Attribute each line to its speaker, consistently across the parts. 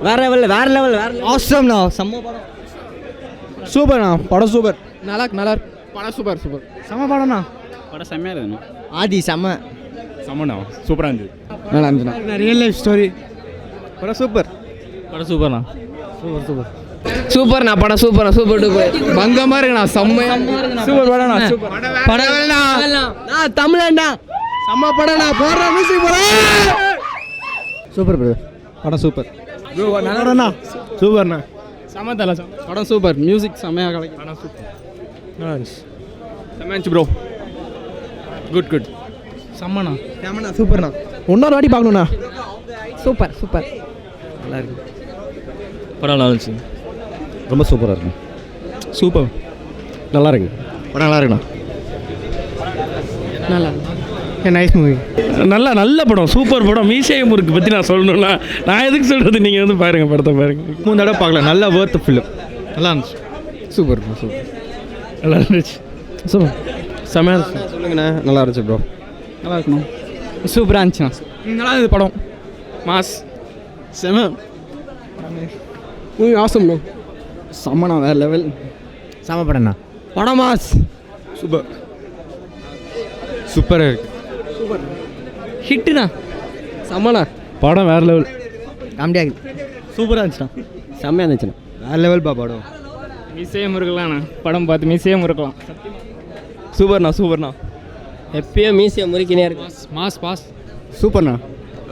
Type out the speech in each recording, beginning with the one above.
Speaker 1: வேற லெவல் ஆசம்ண்ணா செம்ம படம் சூப்பர்ண்ணா படம் சூப்பர்
Speaker 2: நல்லா இருக்கு படம் சூப்பர்
Speaker 1: செம்ம படம்ண்ணா
Speaker 3: படம் செம்மையாக இருக்குண்ணா.
Speaker 1: ஆதி செம்ம
Speaker 3: செம்மண்ணா சூப்பராக இருந்தது.
Speaker 1: நல்லா இருந்துச்சுண்ணா ரியல் லைஃப் ஸ்டோரி படம் சூப்பர்
Speaker 3: சூப்பர்ண்ணா.
Speaker 2: சூப்பர்ண்ணா படம் சூப்பர் டூப்பர் பங்கமாக இருக்குண்ணா செம்மையா
Speaker 1: சூப்பர் படம்ண்ணா சூப்பர் படம் தமிழண்ணா செம்ம படம்ண்ணா போடுற மியூசிக் சூப்பர் ப்ரோ படம் சூப்பர் நல்லா சூப்பர்ண்ணா
Speaker 3: செம்ம தலை
Speaker 2: படம் சூப்பர் மியூசிக் செம்மையாக கிடைக்கும்
Speaker 3: படம் சூப்பர்.
Speaker 1: நல்லா இருந்துச்சு
Speaker 3: செம்ம இருந்துச்சு ப்ரோ. குட்
Speaker 1: செம்மண்ணா செம்மண்ணா சூப்பர்ண்ணா இன்னொரு வாட்டி பார்க்கணுண்ணா
Speaker 2: சூப்பர்
Speaker 1: நல்லா இருக்கு
Speaker 3: படம் நல்லா இருந்துச்சு.
Speaker 1: ரொம்ப சூப்பராக இருக்கும்
Speaker 3: சூப்பர்
Speaker 1: நல்லா இருக்கு படம் நல்லா இருக்குண்ணா
Speaker 2: நல்லா
Speaker 1: நைஸ் மூவி
Speaker 3: நல்ல படம் சூப்பர் படம். மீசைய முறுக்கு பற்றி நான் சொல்லணும்னா நான் எதுக்கு சொல்கிறது, நீங்கள் வந்து பாருங்கள் படத்தை பாருங்கள்.
Speaker 1: 3 தடவை பார்க்கலாம் நல்ல வேர்த் ஃபிலிம் நல்லா இருந்துச்சு
Speaker 2: சூப்பர்
Speaker 3: நல்லா இருந்துச்சு.
Speaker 1: சூப்பர்
Speaker 3: செம்மையாக
Speaker 1: சொல்லுங்கண்ணா நல்லா இருந்துச்சு ப்ரோ
Speaker 2: நல்லா இருக்கணும் சூப்பராக இருந்துச்சுண்ணா
Speaker 1: நல்லா இருந்தது படம்
Speaker 2: மாஸ்
Speaker 1: செம
Speaker 2: மூவி ஆசம் ப்ரோ
Speaker 1: செம்மண்ணா வேறு லெவல் செம படம்ண்ணா படம் மாஸ் சூப்பராக இருக்கு
Speaker 2: ஹிட்டுண்ணா செம்மண்ணா
Speaker 3: படம் வேறு லெவல்.
Speaker 1: காமெடியாக இருக்குது சூப்பராக இருந்துச்சுண்ணா செம்மையாக இருந்துச்சுண்ணா வேறு லெவல் படம்
Speaker 2: மீசையும் இருக்கலாம்ண்ணா படம் பார்த்து மீசையும் இருக்கலாம்
Speaker 1: சூப்பர்ண்ணா
Speaker 2: எப்பயும் மீசையை முறுக்கினே இருக்கு பாஸ்
Speaker 1: சூப்பர்ண்ணா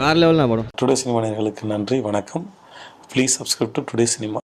Speaker 1: வேறு லெவல்ண்ணா படம்.
Speaker 4: டுடே சினிமா நேயர்களுக்கு நன்றி வணக்கம். Please subscribe to today cinema.